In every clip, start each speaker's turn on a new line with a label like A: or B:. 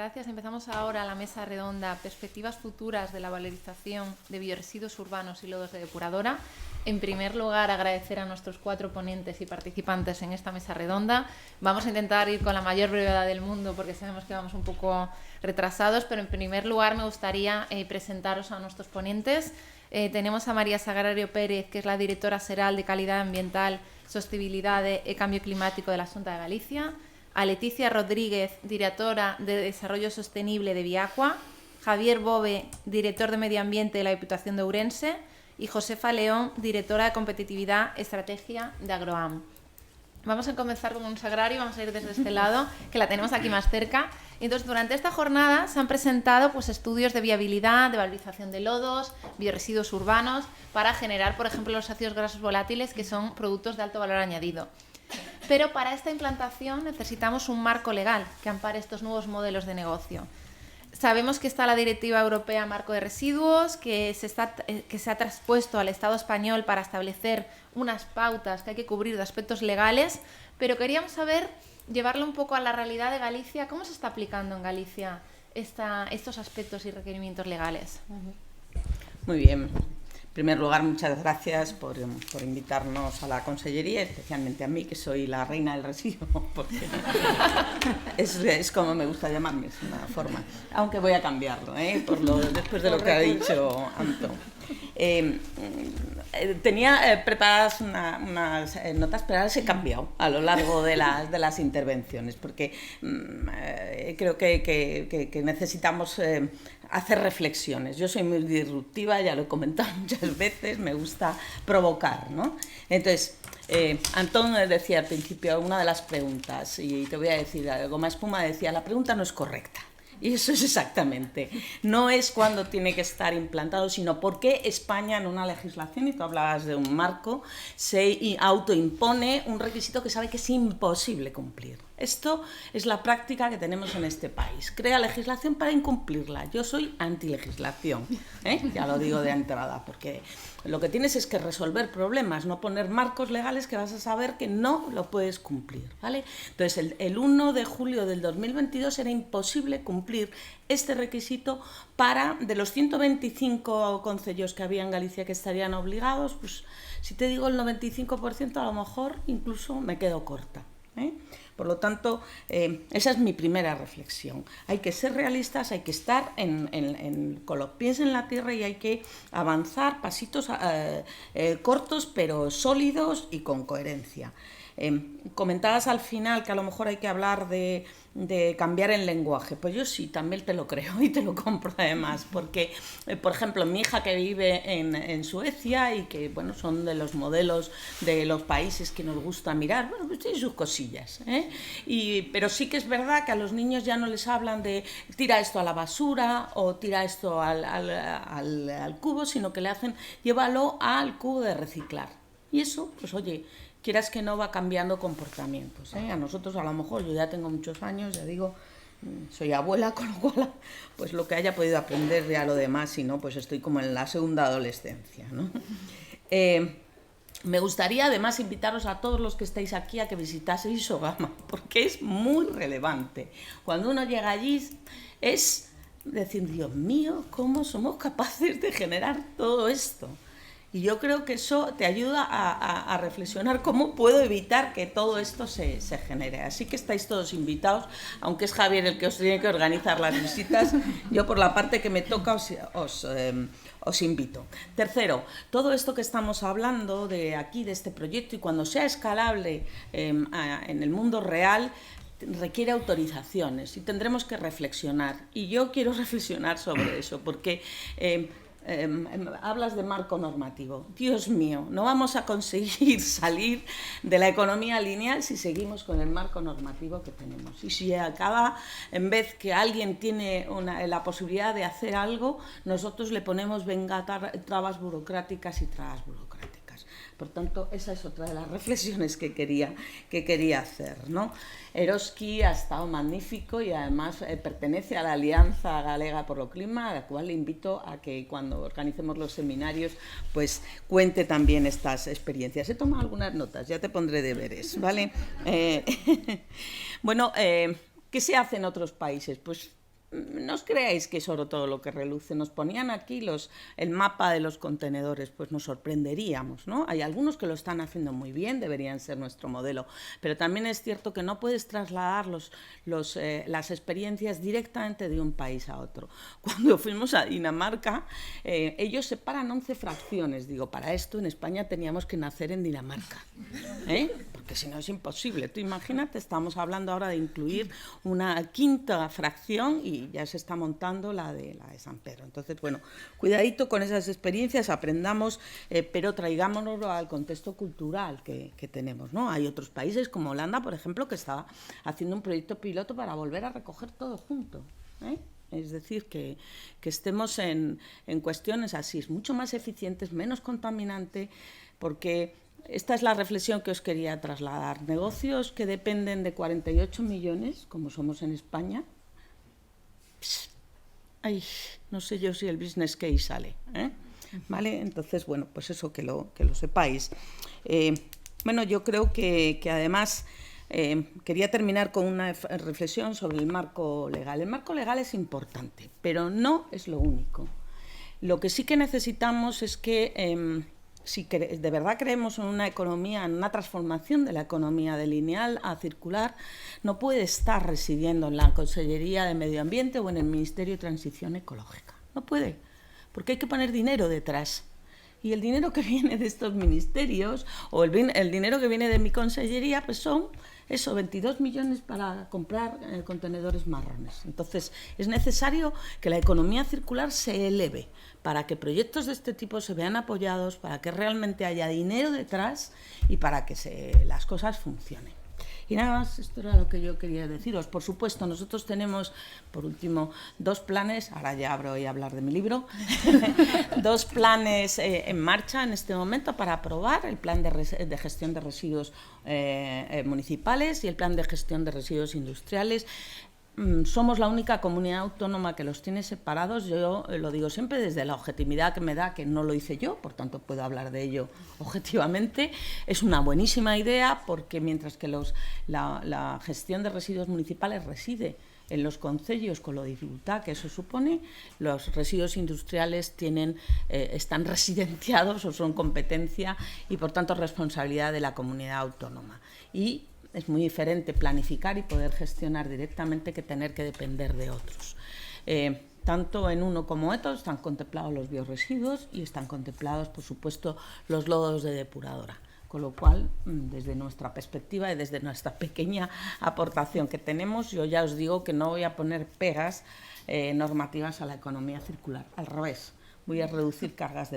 A: gracias. Empezamos ahora la mesa redonda Perspectivas futuras de la valorización de bioresiduos urbanos y lodos de depuradora. En primer lugar, agradecer a nuestros 4 ponentes y participantes en esta mesa redonda. Vamos a intentar ir con la mayor brevedad del mundo porque sabemos que vamos un poco retrasados, pero en primer lugar me gustaría presentaros a nuestros ponentes. Tenemos a María Sagrario Pérez, que es la directora xeral de Calidad Ambiental, Sostenibilidad e Cambio Climático de la Xunta de Galicia, a Leticia Rodríguez, directora de Desarrollo Sostenible de Viacua, Javier Bove, director de Medio Ambiente de la Diputación de Ourense, y Josefa León, directora de Competitividad Estrategia de Agroam. Vamos a comenzar con un sagrario, vamos a ir desde este lado, que la tenemos aquí más cerca. Entonces, durante esta jornada se han presentado estudios de viabilidad, de valorización de lodos, bioresiduos urbanos, para generar, por ejemplo, los ácidos grasos volátiles, que son productos de alto valor añadido. Pero para esta implantación necesitamos un marco legal que ampare estos nuevos modelos de negocio. Sabemos que está la Directiva Europea Marco de Residuos, que se ha traspuesto al Estado español para establecer unas pautas que hay que cubrir de aspectos legales, pero queríamos saber, llevarlo un poco a la realidad de Galicia, ¿cómo se está aplicando en Galicia estos aspectos y requerimientos legales?
B: Muy bien. En primer lugar, muchas gracias por invitarnos a la Consellería, especialmente a mí, que soy la reina del residuo, porque es como me gusta llamarme, es una forma. Aunque voy a cambiarlo, después de lo que ha dicho Antón. Tenía preparadas unas notas, pero ahora se he cambiado a lo largo de las intervenciones, porque creo que necesitamos hacer reflexiones. Yo soy muy disruptiva, ya lo he comentado muchas veces, me gusta provocar, ¿no? Entonces, Antón decía al principio una de las preguntas, y te voy a decir, Goma Espuma decía, la pregunta no es correcta. Y eso es exactamente. No es cuándo tiene que estar implantado, sino por qué España en una legislación, y tú hablabas de un marco, se autoimpone un requisito que sabe que es imposible cumplir. Esto es la práctica que tenemos en este país. Crea legislación para incumplirla. Yo soy antilegislación, ya lo digo de entrada, porque lo que tienes es que resolver problemas, no poner marcos legales que vas a saber que no lo puedes cumplir, ¿vale? Entonces, el 1 de julio del 2022 era imposible cumplir este requisito de los 125 concellos que había en Galicia que estarían obligados, pues si te digo el 95%, a lo mejor incluso me quedo corta. Por lo tanto, esa es mi primera reflexión. Hay que ser realistas, hay que estar con los pies en la tierra y hay que avanzar pasitos cortos pero sólidos y con coherencia. Comentabas al final que a lo mejor hay que hablar de cambiar el lenguaje. Pues yo sí, también te lo creo y te lo compro además, porque, por ejemplo, mi hija que vive en Suecia y que, bueno, son de los modelos de los países que nos gusta mirar, bueno, pues tiene sus cosillas, pero sí que es verdad que a los niños ya no les hablan de tira esto a la basura o tira esto al cubo, sino que le hacen llévalo al cubo de reciclar. Y eso, pues oye, quieras que no, va cambiando comportamientos, A nosotros a lo mejor, yo ya tengo muchos años, ya digo, soy abuela, con lo cual pues lo que haya podido aprender ya lo demás, si no, pues estoy como en la segunda adolescencia, ¿no? Me gustaría además invitaros a todos los que estáis aquí a que visitaseis Sogama, porque es muy relevante. Cuando uno llega allí es decir, Dios mío, ¿cómo somos capaces de generar todo esto? Y yo creo que eso te ayuda a reflexionar cómo puedo evitar que todo esto se genere. Así que estáis todos invitados, aunque es Javier el que os tiene que organizar las visitas, yo por la parte que me toca os invito. Tercero, todo esto que estamos hablando de aquí, de este proyecto, y cuando sea escalable en el mundo real, requiere autorizaciones y tendremos que reflexionar. Y yo quiero reflexionar sobre eso, porque hablas de marco normativo. Dios mío, no vamos a conseguir salir de la economía lineal si seguimos con el marco normativo que tenemos. Y si acaba, en vez que alguien tiene la posibilidad de hacer algo, nosotros le ponemos trabas burocráticas y trabas burocráticas. Por tanto, esa es otra de las reflexiones que quería hacer, ¿no? Eroski ha estado magnífico y además pertenece a la Alianza Galega por o Clima, a la cual le invito a que cuando organicemos los seminarios pues cuente también estas experiencias. He tomado algunas notas, ya te pondré deberes, ¿vale? Bueno, ¿qué se hace en otros países? Pues no os creáis que es oro todo lo que reluce. Nos ponían aquí el mapa de los contenedores, pues nos sorprenderíamos, ¿no? Hay algunos que lo están haciendo muy bien, deberían ser nuestro modelo, pero también es cierto que no puedes trasladar las experiencias directamente de un país a otro. Cuando fuimos a Dinamarca, ellos separan 11 fracciones. Digo, para esto en España teníamos que nacer en Dinamarca, porque si no es imposible. Tú imagínate, estamos hablando ahora de incluir una quinta fracción y ya se está montando la de San Pedro. Entonces, bueno, cuidadito con esas experiencias, aprendamos, pero traigámonoslo al contexto cultural que tenemos, ¿no? Hay otros países como Holanda, por ejemplo, que está haciendo un proyecto piloto para volver a recoger todo junto, Es decir, que estemos en cuestiones así, es mucho más eficiente, menos contaminante, porque esta es la reflexión que os quería trasladar. Negocios que dependen de 48 millones, como somos en España, ay, no sé yo si el business case sale, ¿vale? Entonces, bueno, pues eso, que lo sepáis. Bueno, yo creo que además quería terminar con una reflexión sobre el marco legal. El marco legal es importante, pero no es lo único. Lo que sí que necesitamos es que si de verdad creemos en una economía, en una transformación de la economía de lineal a circular, no puede estar residiendo en la Consellería de Medio Ambiente o en el Ministerio de Transición Ecológica. No puede, porque hay que poner dinero detrás. Y el dinero que viene de estos ministerios o el dinero que viene de mi consellería, pues son 22 millones para comprar contenedores marrones. Entonces, es necesario que la economía circular se eleve para que proyectos de este tipo se vean apoyados, para que realmente haya dinero detrás y para que las cosas funcionen. Y nada más, esto era lo que yo quería deciros. Por supuesto, nosotros tenemos, por último, 2 planes, ahora ya voy a hablar de mi libro, 2 planes en marcha en este momento para aprobar el plan de gestión de residuos municipales y el plan de gestión de residuos industriales. Somos la única comunidad autónoma que los tiene separados. Yo lo digo siempre desde la objetividad que me da, que no lo hice yo, por tanto puedo hablar de ello objetivamente. Es una buenísima idea porque mientras que la gestión de residuos municipales reside en los concellos con la dificultad que eso supone, los residuos industriales están residenciados o son competencia y por tanto responsabilidad de la comunidad autónoma. Y es muy diferente planificar y poder gestionar directamente que tener que depender de otros. Tanto en uno como otro están contemplados los biorresiduos y están contemplados, por supuesto, los lodos de depuradora. Con lo cual, desde nuestra perspectiva y desde nuestra pequeña aportación que tenemos, yo ya os digo que no voy a poner pegas normativas a la economía circular. Al revés, voy a reducir cargas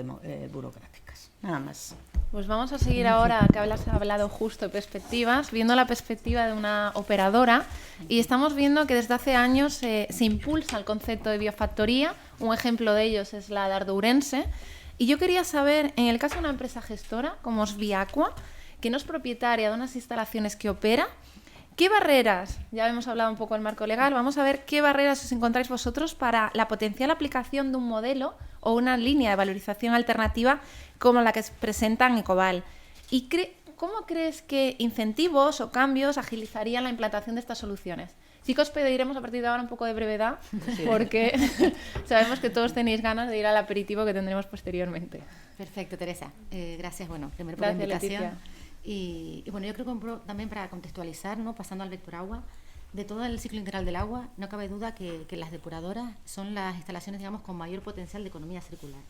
B: burocráticas. Nada más.
A: Pues vamos a seguir ahora, que has hablado justo de perspectivas, viendo la perspectiva de una operadora, y estamos viendo que desde hace años se impulsa el concepto de biofactoría. Un ejemplo de ellos es la de Ardourense. Y yo quería saber, en el caso de una empresa gestora como es Viacua, que no es propietaria de unas instalaciones que opera, ¿qué barreras, ya hemos hablado un poco del marco legal, vamos a ver qué barreras os encontráis vosotros para la potencial aplicación de un modelo o una línea de valorización alternativa como la que presenta en Ecobal? ¿Y cómo crees que incentivos o cambios agilizarían la implantación de estas soluciones? Sí que os pediremos a partir de ahora un poco de brevedad, porque sabemos que todos tenéis ganas de ir al aperitivo que tendremos posteriormente.
C: Perfecto, Teresa. Gracias, primero por la invitación.
A: Leticia.
C: Y bueno, yo creo que también para contextualizar, ¿no? Pasando al vector agua, de todo el ciclo integral del agua, no cabe duda que las depuradoras son las instalaciones, digamos, con mayor potencial de economía circular.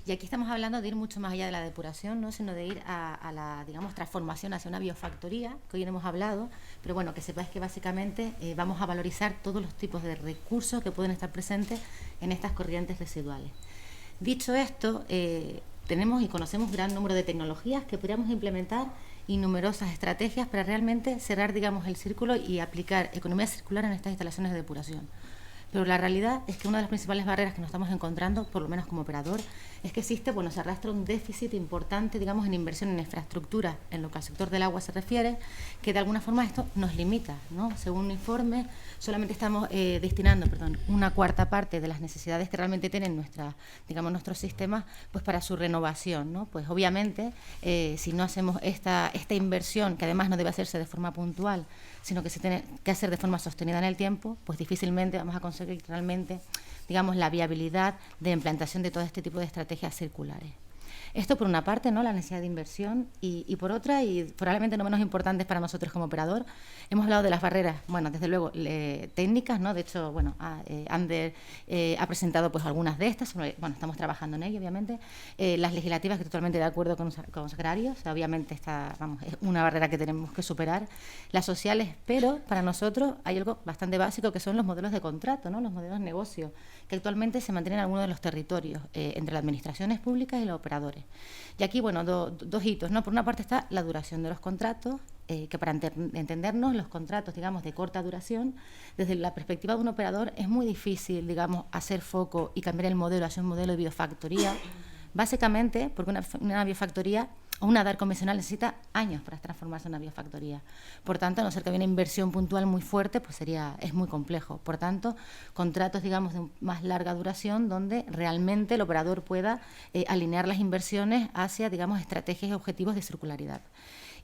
C: Y aquí estamos hablando de ir mucho más allá de la depuración, ¿no? Sino de ir a la, digamos, transformación hacia una biofactoría, que hoy hemos hablado, pero bueno, que sepáis que básicamente vamos a valorizar todos los tipos de recursos que pueden estar presentes en estas corrientes residuales. Dicho esto, tenemos y conocemos gran número de tecnologías que podríamos implementar y numerosas estrategias para realmente cerrar, digamos, el círculo y aplicar economía circular en estas instalaciones de depuración. Pero la realidad es que una de las principales barreras que nos estamos encontrando, por lo menos como operador, es que existe, se arrastra un déficit importante, digamos, en inversión en infraestructura, en lo que al sector del agua se refiere, que de alguna forma esto nos limita, ¿no? Según un informe, solamente estamos destinando, una cuarta parte de las necesidades que realmente tienen nuestros sistemas, pues para su renovación, ¿no? Pues obviamente, si no hacemos esta inversión, que además no debe hacerse de forma puntual, sino que se tiene que hacer de forma sostenida en el tiempo, pues difícilmente vamos a conseguir conocer realmente, digamos, la viabilidad de implantación de todo este tipo de estrategias circulares. Esto por una parte, ¿no?, la necesidad de inversión, y por otra, y probablemente no menos importantes para nosotros como operador, hemos hablado de las barreras, bueno, desde luego técnicas, ¿no? De hecho, bueno, Ander ha presentado pues algunas de estas, bueno, estamos trabajando en ello, obviamente. Las legislativas, que totalmente de acuerdo con los agrarios, obviamente vamos, es una barrera que tenemos que superar. Las sociales, pero para nosotros hay algo bastante básico, que son los modelos de contrato, ¿no?, los modelos de negocio, que actualmente se mantienen en algunos de los territorios, entre las administraciones públicas y los operadores. Y aquí, bueno, dos hitos, ¿no? Por una parte está la duración de los contratos, que para entendernos, los contratos, digamos, de corta duración, desde la perspectiva de un operador es muy difícil, digamos, hacer foco y cambiar el modelo hacia un modelo de biofactoría, básicamente porque una biofactoría o una DAR convencional necesita años para transformarse en una biofactoría. Por tanto, a no ser que haya una inversión puntual muy fuerte, pues es muy complejo. Por tanto, contratos, digamos, de más larga duración, donde realmente el operador pueda alinear las inversiones hacia, digamos, estrategias y objetivos de circularidad.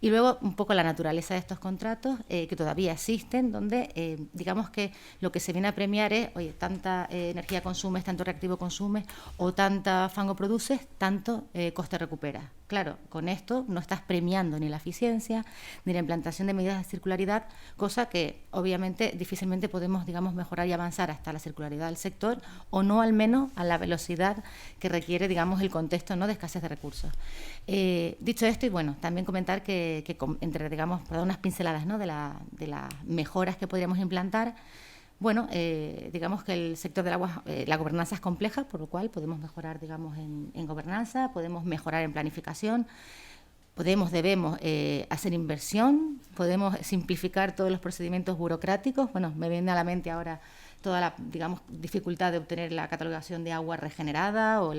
C: Y luego un poco la naturaleza de estos contratos, que todavía existen, donde digamos que lo que se viene a premiar es, oye, tanta energía consumes, tanto reactivo consumes, o tanta fango produces, tanto coste recuperas. Claro, con esto no estás premiando ni la eficiencia ni la implantación de medidas de circularidad, cosa que obviamente difícilmente podemos, digamos, mejorar y avanzar hasta la circularidad del sector, o no al menos a la velocidad que requiere, digamos, el contexto, ¿no?, de escasez de recursos. Dicho esto, y bueno, también comentar que entre, digamos, para dar unas pinceladas, ¿no?, de las mejoras que podríamos implantar. Bueno, digamos que el sector del agua, la gobernanza es compleja, por lo cual podemos mejorar, digamos, en gobernanza, podemos mejorar en planificación, debemos hacer inversión, podemos simplificar todos los procedimientos burocráticos. Bueno, me viene a la mente ahora toda la, digamos, dificultad de obtener la catalogación de agua regenerada o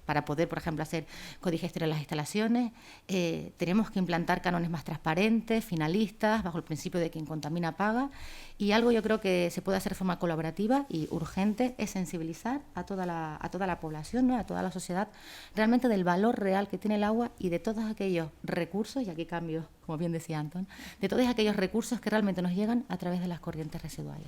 C: para poder, por ejemplo, hacer codigestión en las instalaciones. Tenemos que implantar cánones más transparentes, finalistas, bajo el principio de quien contamina paga. Y algo yo creo que se puede hacer de forma colaborativa y urgente es sensibilizar a toda la población, ¿no?, a toda la sociedad, realmente del valor real que tiene el agua y de todos aquellos recursos, y aquí cambio, como bien decía Antón, de todos aquellos recursos que realmente nos llegan a través de las corrientes residuales.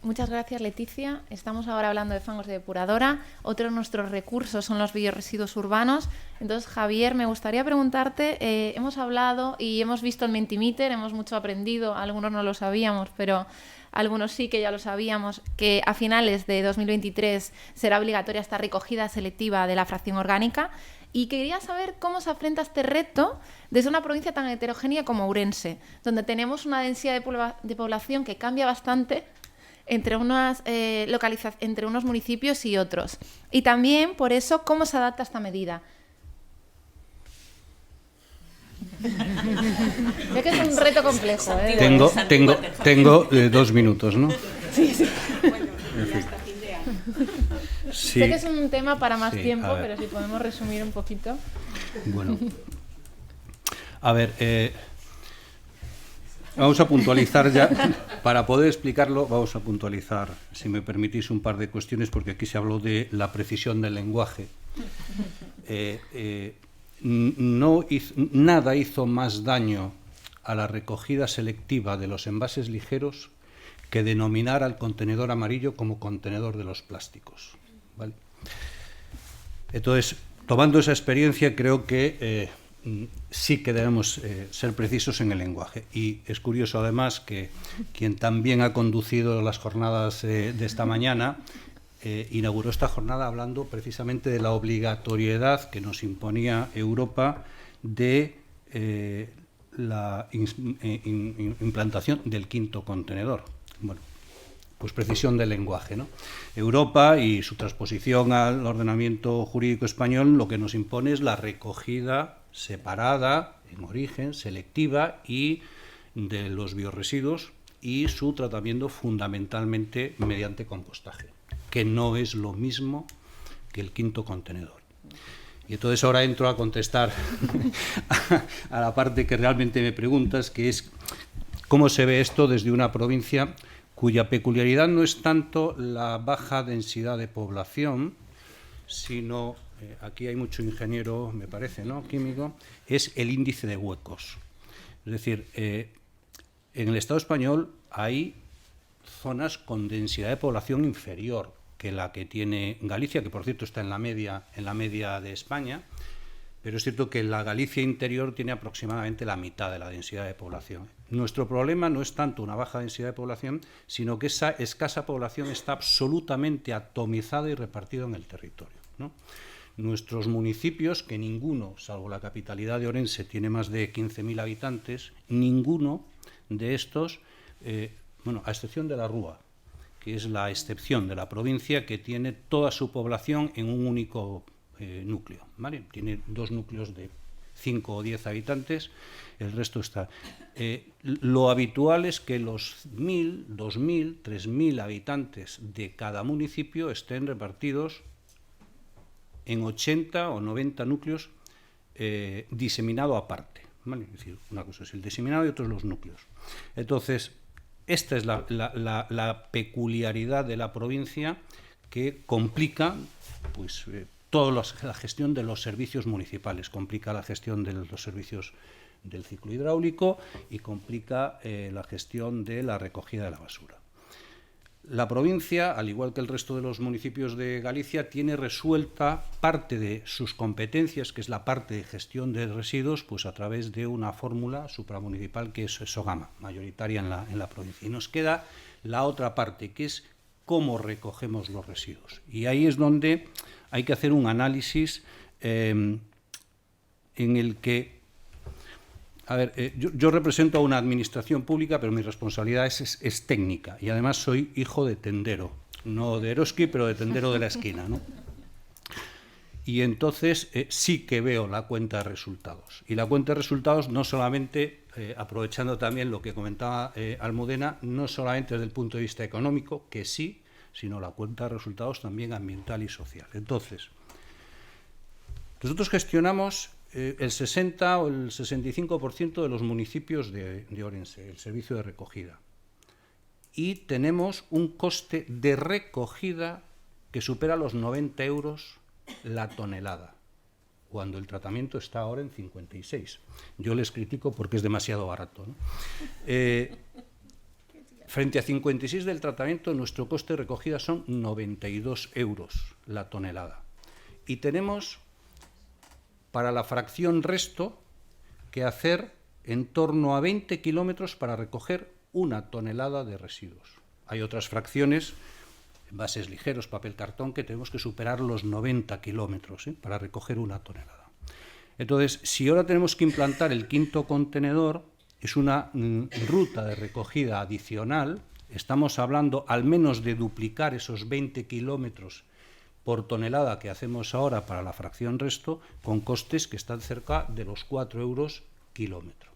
A: Muchas gracias, Leticia. Estamos ahora hablando de fangos de depuradora. Otro de nuestros recursos son los bioresiduos urbanos. Entonces, Javier, me gustaría preguntarte, hemos hablado y hemos visto el Mentimeter, hemos mucho aprendido, algunos no lo sabíamos, pero algunos sí que ya lo sabíamos, que a finales de 2023 será obligatoria esta recogida selectiva de la fracción orgánica. Y quería saber cómo se afronta este reto desde una provincia tan heterogénea como Ourense, donde tenemos una densidad de población que cambia bastante entre entre unos municipios y otros. Y también, por eso, cómo se adapta esta medida. Sé que es un reto complejo.
D: Tengo 2 minutos, ¿no?
A: Sí.
D: Sí.
A: Sé que es un tema para más
D: Sí,
A: tiempo, pero si podemos resumir un poquito.
D: Bueno, a ver, vamos a puntualizar ya, para poder explicarlo, vamos a puntualizar, si me permitís, un par de cuestiones, porque aquí se habló de la precisión del lenguaje. Nada hizo más daño a la recogida selectiva de los envases ligeros que denominar al contenedor amarillo como contenedor de los plásticos, ¿vale? Entonces, tomando esa experiencia, creo que sí que debemos ser precisos en el lenguaje. Y es curioso, además, que quien también ha conducido las jornadas de esta mañana inauguró esta jornada hablando precisamente de la obligatoriedad que nos imponía Europa de la implantación del quinto contenedor. Bueno, pues precisión del lenguaje, ¿no? Europa y su transposición al ordenamiento jurídico español lo que nos impone es la recogida separada, en origen, selectiva, y de los biorresiduos y su tratamiento fundamentalmente mediante compostaje, que no es lo mismo que el quinto contenedor. Y entonces ahora entro a contestar a la parte que realmente me preguntas, que es cómo se ve esto desde una provincia cuya peculiaridad no es tanto la baja densidad de población, sino, aquí hay mucho ingeniero, me parece, ¿no?, químico, es el índice de huecos. Es decir, en el Estado español hay zonas con densidad de población inferior que la que tiene Galicia, que por cierto está en la media de España, pero es cierto que la Galicia interior tiene aproximadamente la mitad de la densidad de población. Nuestro problema no es tanto una baja densidad de población, sino que esa escasa población está absolutamente atomizada y repartida en el territorio, ¿no? Nuestros municipios, que ninguno, salvo la capitalidad de Orense, tiene más de 15.000 habitantes, ninguno de estos, a excepción de La Rúa, que es la excepción de la provincia que tiene toda su población en un único núcleo, ¿vale? Tiene 2 núcleos de 5 o 10 habitantes, el resto está. Lo habitual es que los 1.000, 2.000, 3.000 habitantes de cada municipio estén repartidos en 80 o 90 núcleos diseminado aparte, ¿vale? Es decir, una cosa es el diseminado y otro es los núcleos. Entonces, esta es la peculiaridad de la provincia que complica, pues, toda la gestión de los servicios municipales, complica la gestión de los servicios del ciclo hidráulico y complica la gestión de la recogida de la basura. La provincia, al igual que el resto de los municipios de Galicia, tiene resuelta parte de sus competencias, que es la parte de gestión de residuos, pues a través de una fórmula supramunicipal que es SOGAMA, mayoritaria en la provincia. Y nos queda la otra parte, que es cómo recogemos los residuos. Y ahí es donde hay que hacer un análisis en el que, yo represento a una administración pública, pero mi responsabilidad es técnica, y además soy hijo de tendero, no de Eroski, pero de tendero de la esquina, ¿no? Y entonces sí que veo la cuenta de resultados. Y la cuenta de resultados no solamente, aprovechando también lo que comentaba Almudena, no solamente desde el punto de vista económico, que sí, sino la cuenta de resultados también ambiental y social. Entonces, nosotros gestionamos el 60 o el 65% de los municipios de Orense, el servicio de recogida. Y tenemos un coste de recogida que supera los 90 euros la tonelada, cuando el tratamiento está ahora en 56. Yo les critico porque es demasiado barato, ¿no? Frente a 56 del tratamiento, nuestro coste de recogida son 92 euros la tonelada. Y tenemos, para la fracción resto, que hacer en torno a 20 kilómetros para recoger 1 tonelada de residuos. Hay otras fracciones, envases ligeros, papel cartón, que tenemos que superar los 90 kilómetros para recoger 1 tonelada. Entonces, si ahora tenemos que implantar el 5.º contenedor, es una ruta de recogida adicional, estamos hablando al menos de duplicar esos 20 kilómetros por tonelada que hacemos ahora para la fracción resto, con costes que están cerca de los 4 euros kilómetro.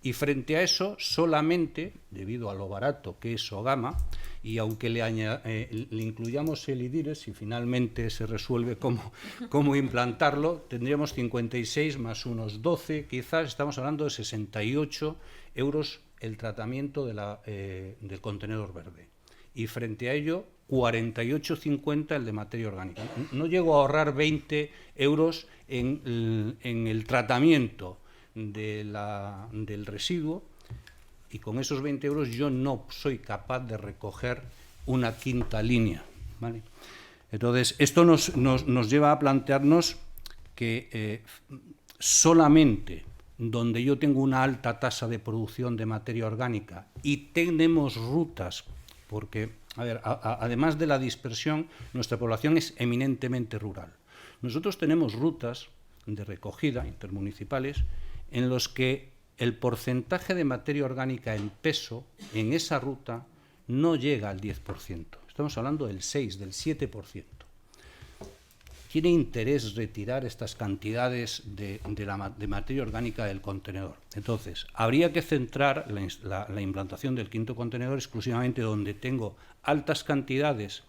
D: Y frente a eso, solamente, debido a lo barato que es SOGAMA, y aunque le incluyamos el IDIRE, si finalmente se resuelve cómo implantarlo, tendríamos 56 más unos 12, quizás estamos hablando de 68 euros el tratamiento del contenedor verde. Y frente a ello, 48,50 el de materia orgánica. No llego a ahorrar 20 euros en el tratamiento del residuo, y con esos 20 euros yo no soy capaz de recoger una 5ª línea, ¿vale? Entonces, esto nos lleva a plantearnos que solamente donde yo tengo una alta tasa de producción de materia orgánica y tenemos rutas, porque, además de la dispersión, nuestra población es eminentemente rural. Nosotros tenemos rutas de recogida intermunicipales en los que el porcentaje de materia orgánica en peso en esa ruta no llega al 10%. Estamos hablando del 6, del 7%. ¿Tiene interés retirar estas cantidades de materia orgánica del contenedor? Entonces, habría que centrar la implantación del 5.º contenedor exclusivamente donde tengo altas cantidades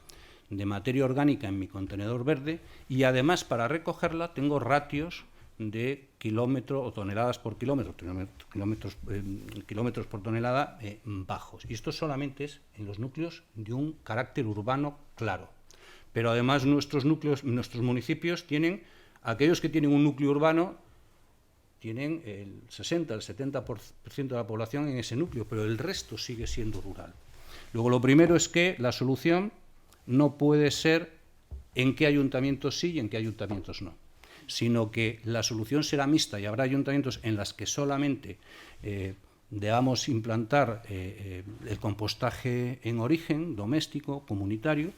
D: de materia orgánica en mi contenedor verde, y además para recogerla tengo ratios de kilómetro o toneladas por kilómetro, kilómetros por tonelada bajos. Y esto solamente es en los núcleos de un carácter urbano claro. Pero además nuestros municipios tienen, aquellos que tienen un núcleo urbano, tienen el 60, el 70% de la población en ese núcleo, pero el resto sigue siendo rural. Luego, lo primero es que la solución no puede ser en qué ayuntamientos sí y en qué ayuntamientos no, sino que la solución será mixta y habrá ayuntamientos en las que solamente debamos implantar el compostaje en origen, doméstico, comunitario,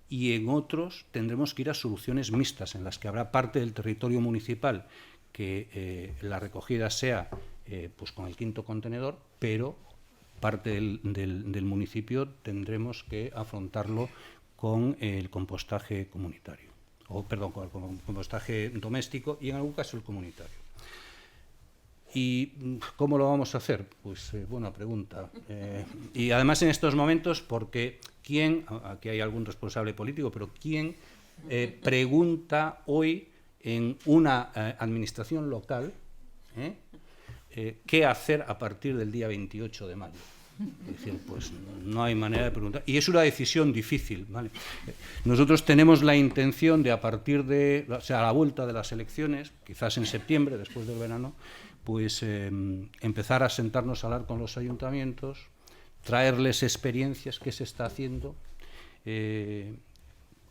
D: y en otros tendremos que ir a soluciones mixtas, en las que habrá parte del territorio municipal que la recogida sea pues con el quinto contenedor, pero parte del municipio tendremos que afrontarlo con el compostaje comunitario, con el compostaje doméstico y en algún caso el comunitario. ¿Y cómo lo vamos a hacer? Pues buena pregunta. Y además en estos momentos, porque aquí hay algún responsable político, pero ¿quién pregunta hoy en una administración local qué hacer a partir del día 28 de mayo? Es decir, pues no hay manera de preguntar. Y es una decisión difícil, ¿vale? Nosotros tenemos la intención de, a partir de, o sea, a la vuelta de las elecciones, quizás en septiembre, después del verano, pues empezar a sentarnos a hablar con los ayuntamientos, traerles experiencias, qué se está haciendo,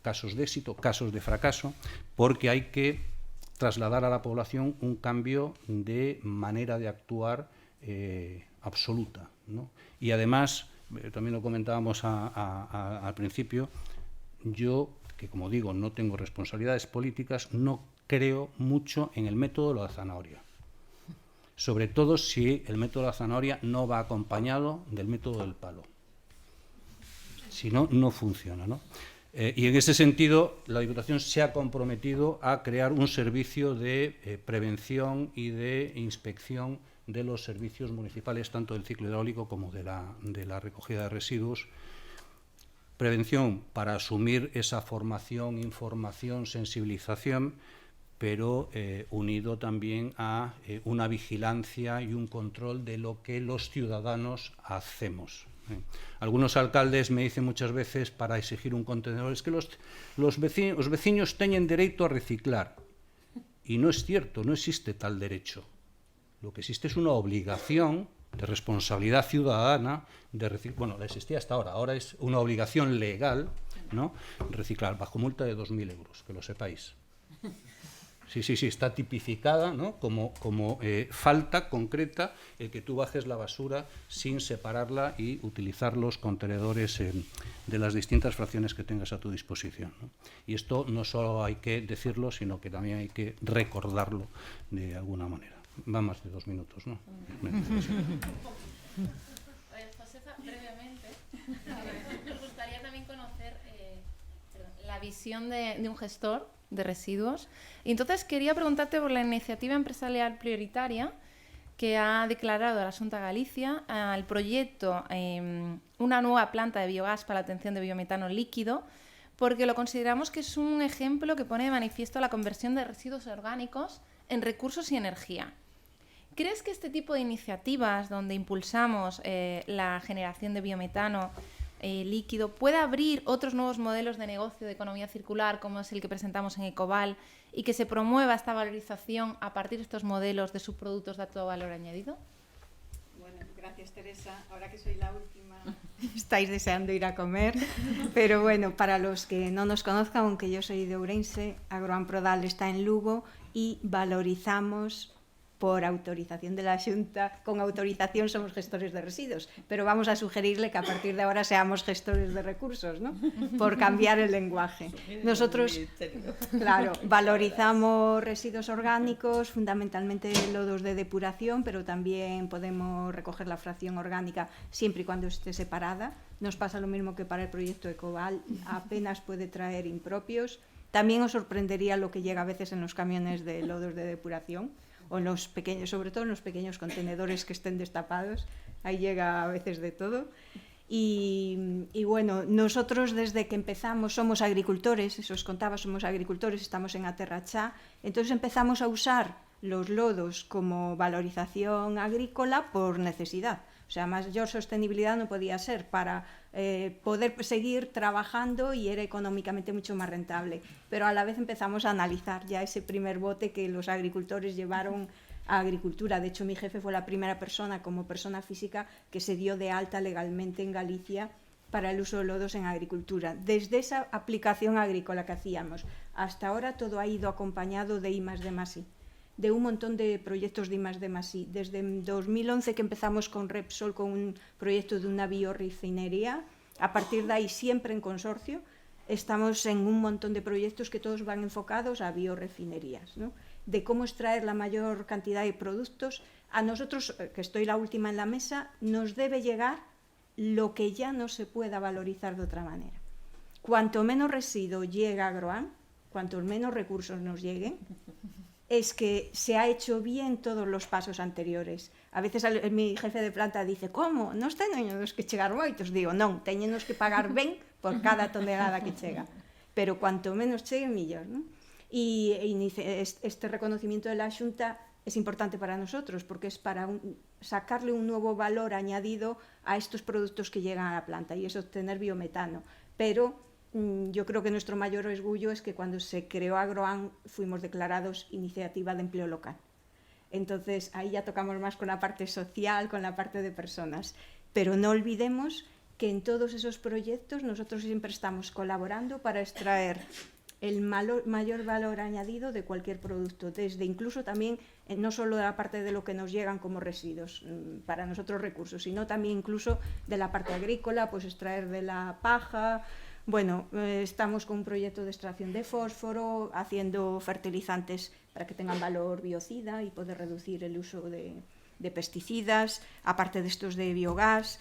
D: casos de éxito, casos de fracaso, porque hay que trasladar a la población un cambio de manera de actuar absoluta, ¿no? Y además, también lo comentábamos al principio, yo, que como digo, no tengo responsabilidades políticas, no creo mucho en el método de la zanahoria. Sobre todo si el método de la zanahoria no va acompañado del método del palo. Si no, no funciona, ¿no? Y en ese sentido, la Diputación se ha comprometido a crear un servicio de prevención y de inspección de los servicios municipales, tanto del ciclo hidráulico como de la recogida de residuos. Prevención para asumir esa formación, información, sensibilización, pero unido también a una vigilancia y un control de lo que los ciudadanos hacemos. Algunos alcaldes me dicen muchas veces, para exigir un contenedor, es que los vecinos tienen derecho a reciclar. Y no es cierto, no existe tal derecho. Lo que existe es una obligación de responsabilidad ciudadana de reciclar. Bueno, la existía hasta ahora es una obligación legal, ¿no? Reciclar bajo multa de 2.000 euros, que lo sepáis. Sí, está tipificada, ¿no? como falta concreta el que tú bajes la basura sin separarla y utilizar los contenedores de las distintas fracciones que tengas a tu disposición, ¿no? Y esto no solo hay que decirlo, sino que también hay que recordarlo de alguna manera. Va más de 2 minutos, ¿no?
A: Josefa, brevemente, nos gustaría también conocer la visión de un gestor de residuos. Y entonces quería preguntarte por la iniciativa empresarial prioritaria que ha declarado la Xunta de Galicia al proyecto una nueva planta de biogás para la obtención de biometano líquido, porque lo consideramos que es un ejemplo que pone de manifiesto la conversión de residuos orgánicos en recursos y energía. ¿Crees que este tipo de iniciativas donde impulsamos la generación de biometano líquido puede abrir otros nuevos modelos de negocio de economía circular, como es el que presentamos en Ecoval, y que se promueva esta valorización a partir de estos modelos de subproductos de alto valor añadido?
E: Bueno, gracias, Teresa. Ahora que soy la última, estáis deseando ir a comer. Pero bueno, para los que no nos conozcan, aunque yo soy de Ourense, Agroamprodal está en Lugo y valorizamos por autorización de la Xunta, con autorización somos gestores de residuos, pero vamos a sugerirle que a partir de ahora seamos gestores de recursos, ¿no? Por cambiar el lenguaje. Nosotros, claro, valorizamos residuos orgánicos, fundamentalmente lodos de depuración, pero también podemos recoger la fracción orgánica siempre y cuando esté separada. Nos pasa lo mismo que para el proyecto Ecoval, apenas puede traer impropios. También os sorprendería lo que llega a veces en los camiones de lodos de depuración, o en los pequeños, sobre todo en los pequeños contenedores que estén destapados, ahí llega a veces de todo. Y bueno, nosotros desde que empezamos somos agricultores, eso os contaba, somos agricultores, estamos en Aterrachá, entonces empezamos a usar los lodos como valorización agrícola por necesidad. O sea, mayor sostenibilidad no podía ser para poder seguir trabajando y era económicamente mucho más rentable. Pero a la vez empezamos a analizar ya ese primer bote que los agricultores llevaron a agricultura. De hecho, mi jefe fue la primera persona como persona física que se dio de alta legalmente en Galicia para el uso de lodos en agricultura. Desde esa aplicación agrícola que hacíamos hasta ahora, todo ha ido acompañado de I+D+I, de un montón de proyectos de I+D+I. Desde 2011 que empezamos con Repsol con un proyecto de una biorefinería, a partir de ahí siempre en consorcio, estamos en un montón de proyectos que todos van enfocados a biorefinerías, ¿no? De cómo extraer la mayor cantidad de productos. A nosotros, que estoy la última en la mesa, nos debe llegar lo que ya no se pueda valorizar de otra manera. Cuanto menos residuo llega a Agroam, cuantos menos recursos nos lleguen, es que se ha hecho bien todos los pasos anteriores. A veces mi jefe de planta dice, como? Non teñemos que chegar moitos? Digo, non, teñenos que pagar ben por cada tonelada que chega. Pero cuanto menos chegue, mellor, ¿no? E este reconocimiento de la Xunta es importante para nosotros, porque es para sacarle un nuevo valor añadido a estos productos que llegan a la planta, y es obtener biometano. Pero yo creo que nuestro mayor orgullo es que cuando se creó Agroam fuimos declarados iniciativa de empleo local. Entonces ahí ya tocamos más con la parte social, con la parte de personas. Pero no olvidemos que en todos esos proyectos nosotros siempre estamos colaborando para extraer el mayor valor añadido de cualquier producto, desde incluso también, no solo de la parte de lo que nos llegan como residuos para nosotros recursos, sino también incluso de la parte agrícola, pues extraer de la paja. Bueno, estamos con un proyecto de extracción de fósforo, haciendo fertilizantes para que tengan valor biocida y poder reducir el uso de pesticidas, aparte de estos de biogás.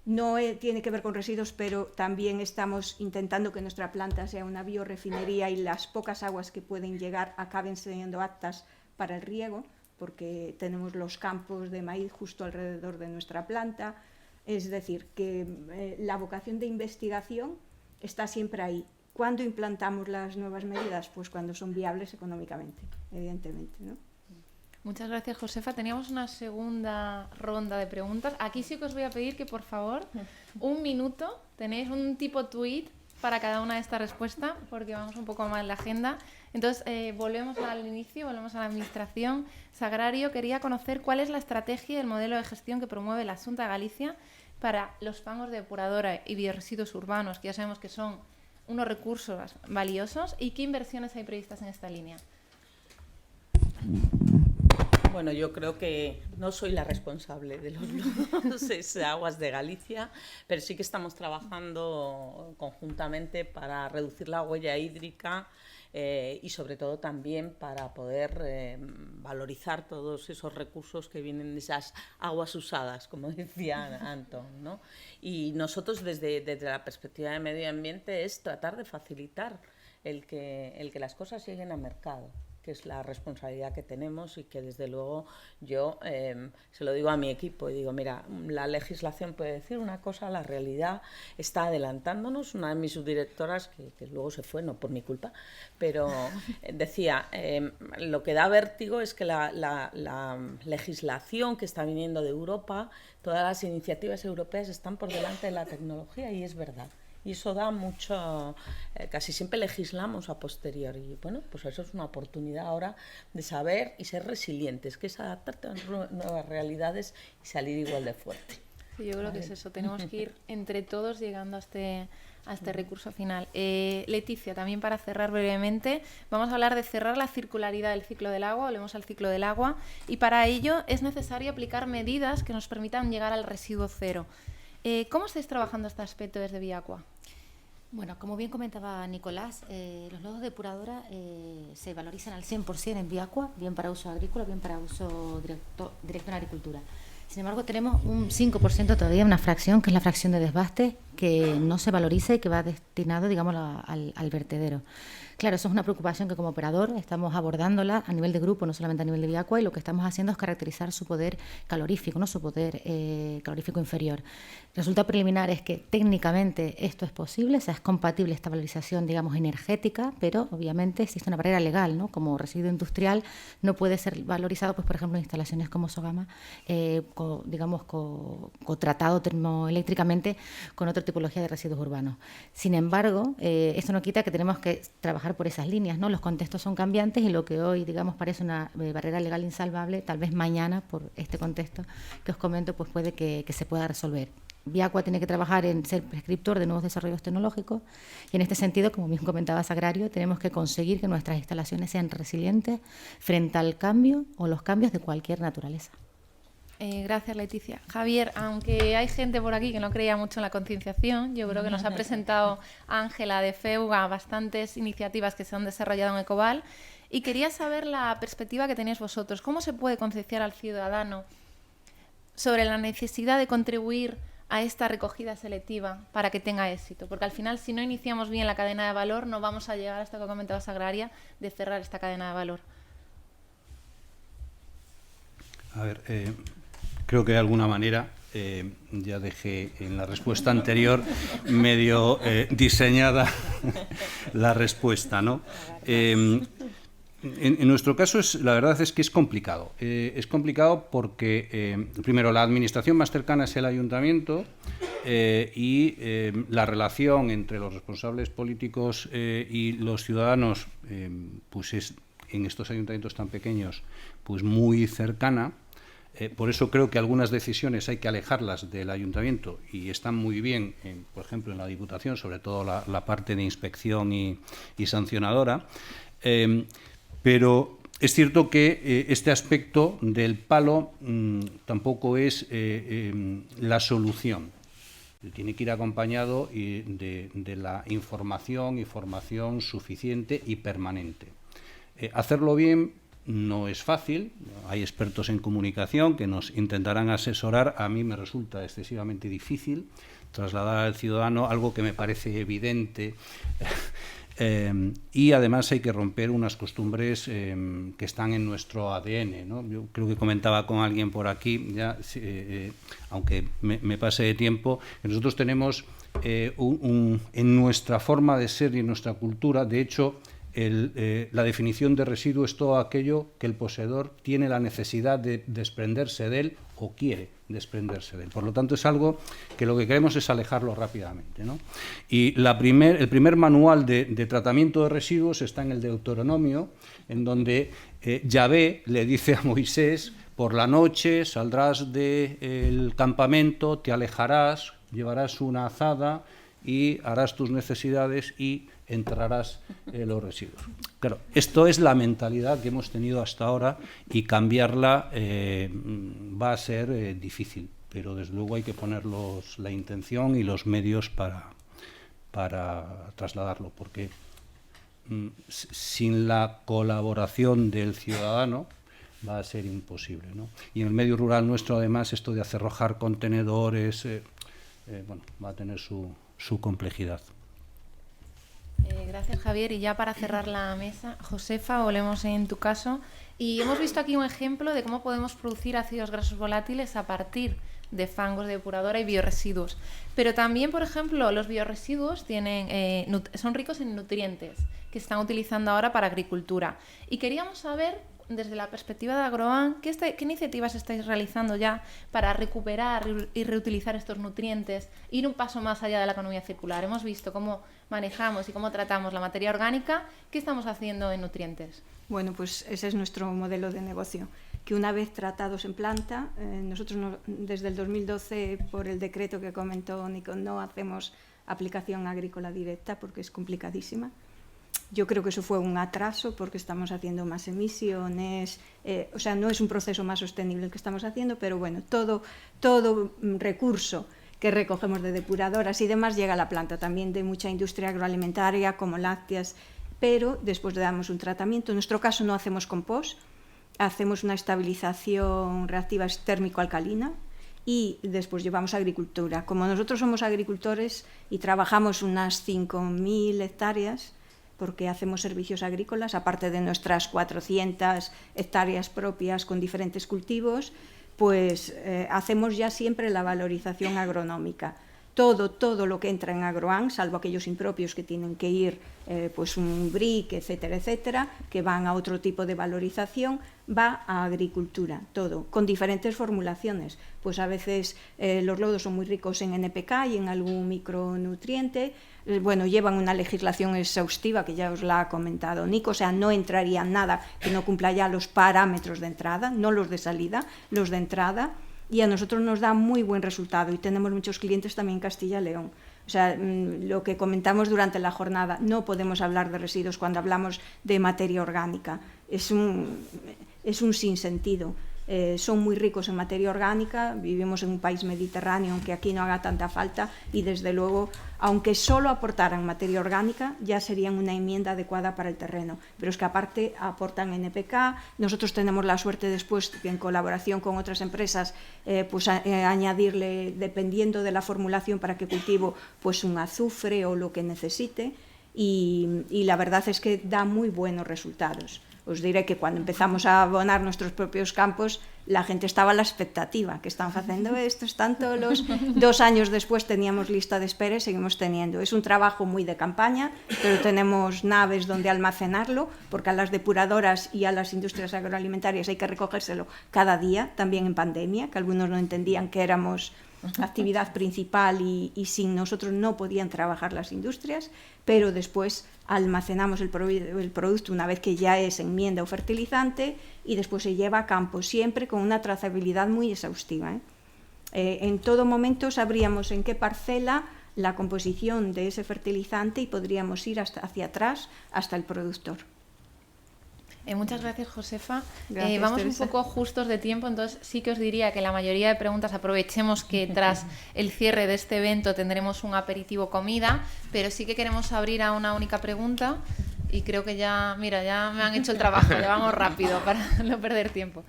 E: No tiene que ver con residuos, pero también estamos intentando que nuestra planta sea una biorefinería y las pocas aguas que pueden llegar acaben siendo aptas para el riego, porque tenemos los campos de maíz justo alrededor de nuestra planta. Es decir, que la vocación de investigación está siempre ahí. ¿Cuándo implantamos las nuevas medidas? Pues cuando son viables económicamente, evidentemente, ¿no?
A: Muchas gracias, Josefa. Teníamos una segunda ronda de preguntas. Aquí sí que os voy a pedir que, por favor, 1 minuto, tenéis un tipo tweet para cada una de estas respuestas, porque vamos un poco más en la agenda. Entonces, volvemos al inicio, volvemos a la administración. Sagrario quería conocer cuál es la estrategia y el modelo de gestión que promueve la Xunta de Galicia para los fangos de depuradora y biorresiduos urbanos, que ya sabemos que son unos recursos valiosos, y qué inversiones hay previstas en esta línea.
B: Bueno, yo creo que no soy la responsable de los lodos, es Aguas de Galicia, pero sí que estamos trabajando conjuntamente para reducir la huella hídrica y sobre todo también para poder valorizar todos esos recursos que vienen de esas aguas usadas, como decía Antón, ¿no? Y nosotros desde la perspectiva de medio ambiente es tratar de facilitar el que las cosas lleguen al mercado, que es la responsabilidad que tenemos, y que desde luego yo se lo digo a mi equipo y digo, mira, la legislación puede decir una cosa, la realidad está adelantándonos. Una de mis subdirectoras, que luego se fue, no por mi culpa, pero decía, lo que da vértigo es que la legislación que está viniendo de Europa, todas las iniciativas europeas están por delante de la tecnología, y es verdad. Y eso da mucho, casi siempre legislamos a posteriori. Y bueno, pues eso es una oportunidad ahora de saber y ser resilientes, que es adaptarte a nuevas realidades y salir igual de fuerte.
A: Sí, yo creo que es eso, tenemos que ir entre todos llegando a este recurso final. Leticia, también para cerrar brevemente, vamos a hablar de cerrar la circularidad del ciclo del agua, volvemos al ciclo del agua, y para ello es necesario aplicar medidas que nos permitan llegar al residuo cero. ¿Cómo estáis trabajando este aspecto desde Viacua?
C: Bueno, como bien comentaba Nicolás, los lodos de depuradora se valorizan al 100% en Viacua, bien para uso agrícola, bien para uso directo en agricultura. Sin embargo, tenemos un 5% todavía, una fracción, que es la fracción de desbaste, que no se valoriza y que va destinado, digamos, al vertedero. Claro, eso es una preocupación que como operador estamos abordándola a nivel de grupo, no solamente a nivel de Viacua, y lo que estamos haciendo es caracterizar su poder calorífico, ¿no? Su poder calorífico inferior. El resultado preliminar es que técnicamente esto es posible, o sea, es compatible esta valorización, digamos, energética, pero obviamente existe una barrera legal, ¿no? Como residuo industrial no puede ser valorizado, pues por ejemplo, en instalaciones como Sogama, cotratado termoeléctricamente con otra tipología de residuos urbanos. Sin embargo, esto no quita que tenemos que trabajar por esas líneas, ¿no? Los contextos son cambiantes y lo que hoy, digamos, parece una barrera legal insalvable, tal vez mañana, por este contexto que os comento, pues puede que se pueda resolver. Viacua tiene que trabajar en ser prescriptor de nuevos desarrollos tecnológicos y en este sentido, como bien comentaba Sagrario, tenemos que conseguir que nuestras instalaciones sean resilientes frente al cambio o los cambios de cualquier naturaleza.
A: Gracias, Leticia. Javier, aunque hay gente por aquí que no creía mucho en la concienciación, yo creo que nos ha presentado Ángela de FEUGA bastantes iniciativas que se han desarrollado en Ecobal y quería saber la perspectiva que tenéis vosotros. ¿Cómo se puede concienciar al ciudadano sobre la necesidad de contribuir a esta recogida selectiva para que tenga éxito? Porque al final, si no iniciamos bien la cadena de valor, no vamos a llegar a esto que comentaba Sagraria, de cerrar esta cadena de valor.
D: A ver, creo que de alguna manera, ya dejé en la respuesta anterior medio diseñada la respuesta, ¿no? En nuestro caso, la verdad es que es complicado. Es complicado porque, primero, la administración más cercana es el ayuntamiento y la relación entre los responsables políticos y los ciudadanos pues es, en estos ayuntamientos tan pequeños, pues muy cercana. Por eso creo que algunas decisiones hay que alejarlas del ayuntamiento y están muy bien, por ejemplo, en la Diputación, sobre todo la parte de inspección y sancionadora. Pero es cierto que este aspecto del palo tampoco es la solución. Tiene que ir acompañado de la información y formación suficiente y permanente. Hacerlo bien no es fácil. Hay expertos en comunicación que nos intentarán asesorar. A mí me resulta excesivamente difícil trasladar al ciudadano algo que me parece evidente. Y además hay que romper unas costumbres que están en nuestro ADN, ¿no? Yo creo que comentaba con alguien por aquí, ya, aunque me pase de tiempo, que nosotros tenemos en nuestra forma de ser y en nuestra cultura, de hecho, la definición de residuo es todo aquello que el poseedor tiene la necesidad de desprenderse de él o quiere desprenderse de él. Por lo tanto, es algo que lo que queremos es alejarlo rápidamente, ¿no? Y el primer manual de tratamiento de residuos está en el Deuteronomio, en donde Yahvé le dice a Moisés: por la noche saldrás del campamento, te alejarás, llevarás una azada y harás tus necesidades y enterrarás los residuos. Claro, esto es la mentalidad que hemos tenido hasta ahora y cambiarla va a ser difícil, pero desde luego hay que poner la intención y los medios para trasladarlo, porque sin la colaboración del ciudadano va a ser imposible, ¿no? Y en el medio rural nuestro, además, esto de acerrojar contenedores, bueno, va a tener su complejidad.
A: Gracias, Javier. Y ya para cerrar la mesa, Josefa, volvemos en tu caso. Y hemos visto aquí un ejemplo de cómo podemos producir ácidos grasos volátiles a partir de fangos de depuradora y bioresiduos. Pero también, por ejemplo, los bioresiduos son ricos en nutrientes que se están utilizando ahora para agricultura. Y queríamos saber, desde la perspectiva de Agroan, ¿qué iniciativas estáis realizando ya para recuperar y reutilizar estos nutrientes, ir un paso más allá de la economía circular? Hemos visto cómo manejamos y cómo tratamos la materia orgánica. ¿Qué estamos haciendo en nutrientes?
E: Bueno, pues ese es nuestro modelo de negocio, que una vez tratados en planta, nosotros desde el 2012, por el decreto que comentó Nico, no hacemos aplicación agrícola directa porque es complicadísima. Yo creo que eso fue un atraso porque estamos haciendo más emisiones, o sea, no es un proceso más sostenible el que estamos haciendo, pero bueno, todo recurso que recogemos de depuradoras y demás llega a la planta, también de mucha industria agroalimentaria como lácteas, pero después le damos un tratamiento. En nuestro caso no hacemos compost, hacemos una estabilización reactiva térmico-alcalina y después llevamos a agricultura. Como nosotros somos agricultores y trabajamos unas 5.000 hectáreas, porque hacemos servicios agrícolas, aparte de nuestras 400 hectáreas propias con diferentes cultivos, pues hacemos ya siempre la valorización agronómica. Todo lo que entra en Agroan, salvo aquellos impropios que tienen que ir, pues un brick, etcétera, que van a otro tipo de valorización, va a agricultura, todo, con diferentes formulaciones. Pues a veces los lodos son muy ricos en NPK y en algún micronutriente. Bueno, llevan una legislación exhaustiva que ya os la ha comentado Nico, o sea, no entraría nada que no cumpla ya los parámetros de entrada, no los de salida, los de entrada. y a nosotros nos da muy buen resultado y tenemos muchos clientes también en Castilla y León. O sea, lo que comentamos durante la jornada, no podemos hablar de residuos cuando hablamos de materia orgánica. Es un sinsentido. Son muy ricos en materia orgánica, vivimos en un país mediterráneo, aunque aquí no haga tanta falta, y desde luego, aunque solo aportaran materia orgánica, ya serían una enmienda adecuada para el terreno. Pero es que aparte aportan NPK, nosotros tenemos la suerte después, en colaboración con otras empresas, añadirle, dependiendo de la formulación para que cultivo, pues un azufre o lo que necesite, y la verdad es que da muy buenos resultados. Os diré que cuando empezamos a abonar nuestros propios campos, la gente estaba a la expectativa, que están haciendo esto, están todos los... 2 años después teníamos lista de espera y seguimos teniendo. Es un trabajo muy de campaña, pero tenemos naves donde almacenarlo, porque a las depuradoras y a las industrias agroalimentarias hay que recogérselo cada día, también en pandemia, que algunos no entendían que éramos actividad principal y sin nosotros no podían trabajar las industrias, pero después almacenamos el producto una vez que ya es enmienda o fertilizante y después se lleva a campo, siempre con una trazabilidad muy exhaustiva. En todo momento sabríamos en qué parcela la composición de ese fertilizante y podríamos ir hacia atrás hasta el productor.
A: Muchas gracias, Josefa.
E: Gracias,
A: vamos
E: Teresa.
A: un poco justos de tiempo, entonces sí que os diría que la mayoría de preguntas aprovechemos que tras el cierre de este evento tendremos un aperitivo comida, pero sí que queremos abrir a una única pregunta y creo que ya, mira, ya me han hecho el trabajo, ya vamos rápido para no perder tiempo.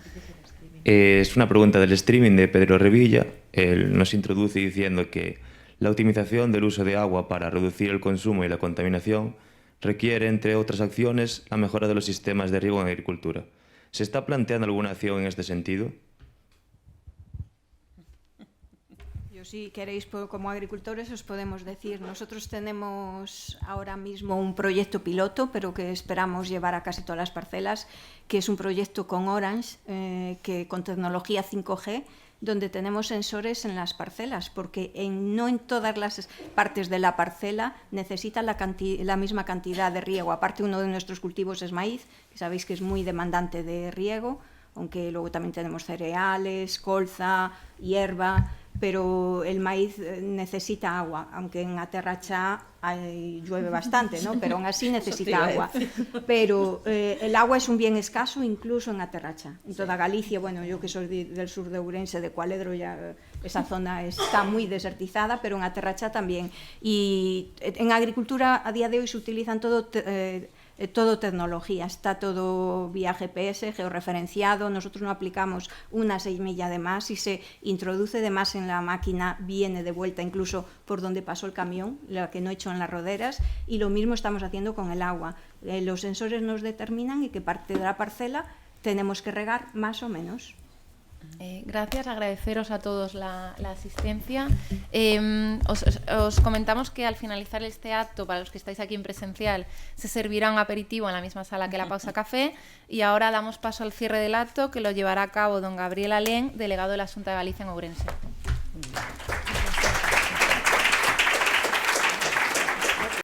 F: Es una pregunta del streaming de Pedro Revilla. Él nos introduce diciendo que la optimización del uso de agua para reducir el consumo y la contaminación requiere, entre otras acciones, la mejora de los sistemas de riego en agricultura. ¿Se está planteando alguna acción en este sentido?
E: Yo, si queréis, como agricultores, os podemos decir, nosotros tenemos ahora mismo un proyecto piloto, pero que esperamos llevar a casi todas las parcelas, que es un proyecto con Orange, que con tecnología 5G, donde tenemos sensores en las parcelas, porque no en todas las partes de la parcela necesita la misma cantidad de riego. Aparte, uno de nuestros cultivos es maíz, que sabéis que es muy demandante de riego, aunque luego también tenemos cereales, colza, hierba, pero el maíz necesita agua, aunque en Aterrachá llueve bastante, ¿no? Pero aún así necesita agua. Pero el agua es un bien escaso incluso en Aterrachá. En toda Galicia, bueno, yo que soy del sur de Ourense, de Cualedro, ya esa zona está muy desertizada, pero en Aterrachá también. Y en agricultura a día de hoy se utilizan todo tecnología, está todo vía GPS, georreferenciado, nosotros no aplicamos una semilla de más, si se introduce de más en la máquina viene de vuelta incluso por donde pasó el camión, la que no he hecho en las roderas, y lo mismo estamos haciendo con el agua. Los sensores nos determinan en qué parte de la parcela tenemos que regar más o menos.
A: Gracias, agradeceros a todos la asistencia. Os comentamos que al finalizar este acto, para los que estáis aquí en presencial, se servirá un aperitivo en la misma sala que la pausa café, y ahora damos paso al cierre del acto, que lo llevará a cabo don Gabriel Alén, delegado de la Xunta de Galicia en Ourense.